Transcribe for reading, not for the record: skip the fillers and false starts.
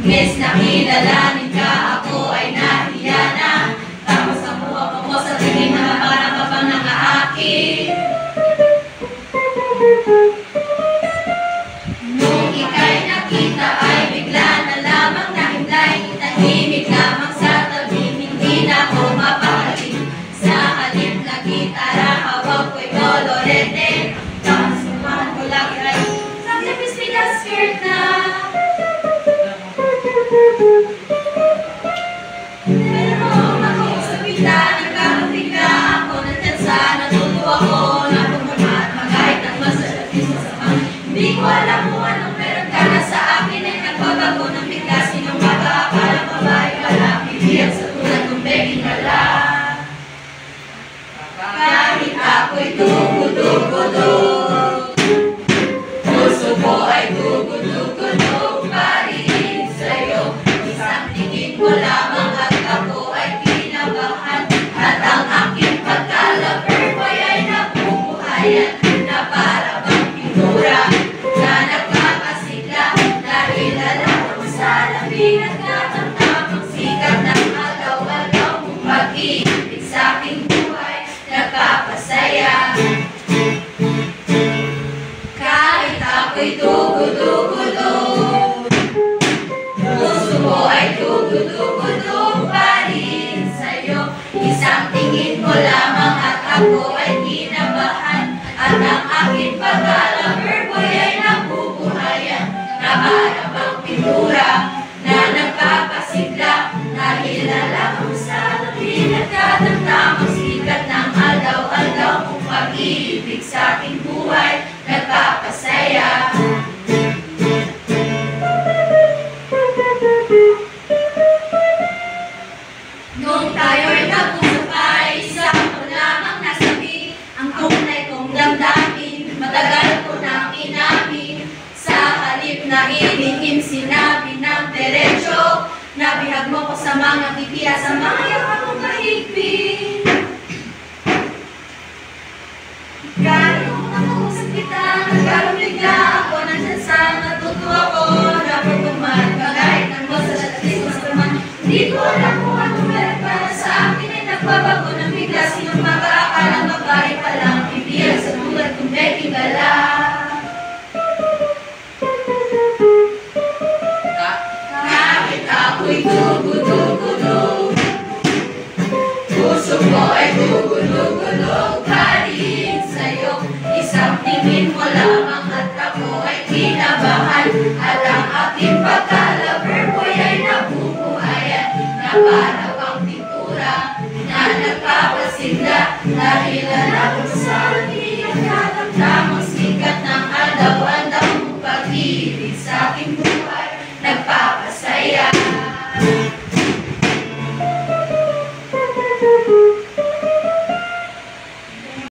Miss, nakilalanin ka, ako ay nahiya na. Tapos nakuha ko sa tingin na parang kapang nakaakit. Nung ika'y nakita ay bigla na lamang nahimlay. Tahimik lamang sa tabi, hindi na ako mapakali. Sa halip na gitara, hawak ko'y kolorete. Tapos naman ko lagi ay sa tipis na skirt na. Pero ako sa bintana, nagkakabigla ako. Nandyan sa natutuwa ko na pumamat, magahit ang masalapis mo sa pang. Hindi ko alam kung anong meron ka na sa akin ay nagbabago ng bigla. Sinong makakala babae pala, bibiyag sa tulad kong begging ka lang. Kahit ako'y tugod-tugod, puso ko ay tugod-tugod pa rin sa'yo. Isang tingin mo lamang at ako ay kinabahan. At ang aking pagka-lover boy ay nabubuhayan. Na para bang pintura na nagkakasigla. Dahil alam mo sa lamig at natamtamang sikat ng agaw-agaw mong pag-ibig sa aking buhay nagpapasaya. Kahit ako'y tugod-tugod, puso ko ay tugod-tugod pa rin sa'yo. Isang tingin mo lamang at ako ay kinabahan. At ang aking pagka-lover boy ay nabubuhayan. Na para bang pintura na nagpapasigla. Dahil alam mo sa labi nagtatamtamang sikat ng aldaw-aldaw mong pag-ibig sa aking buhay nagpapasaya. Nung tayo'y nag-usap ay isa ko lamang nasabi. Ang tunay kong damdamin, matagal ko nang inamin. Sa halip na inihim sinabi ng diretsyo. Nabihag mo ko sa mga titiya, sa mga yakap mong mahigpit. Gano'ng nakausap kita, nagkarabigla ako. Nandyan sa natutuwa ko, dapat kumain ka kahit ng mo sa latis mo sa naman. Hindi ko alam kung anong meron para sa akin ay nagbabago ng bigla. Sinong makakalang babae palang bibiyag sa tulad kong begging ka lang. Kahit ako'y tugod-tugod, puso ko ay tugod-tugod pa rin sa'yo. Isang tingin mo lamang at ako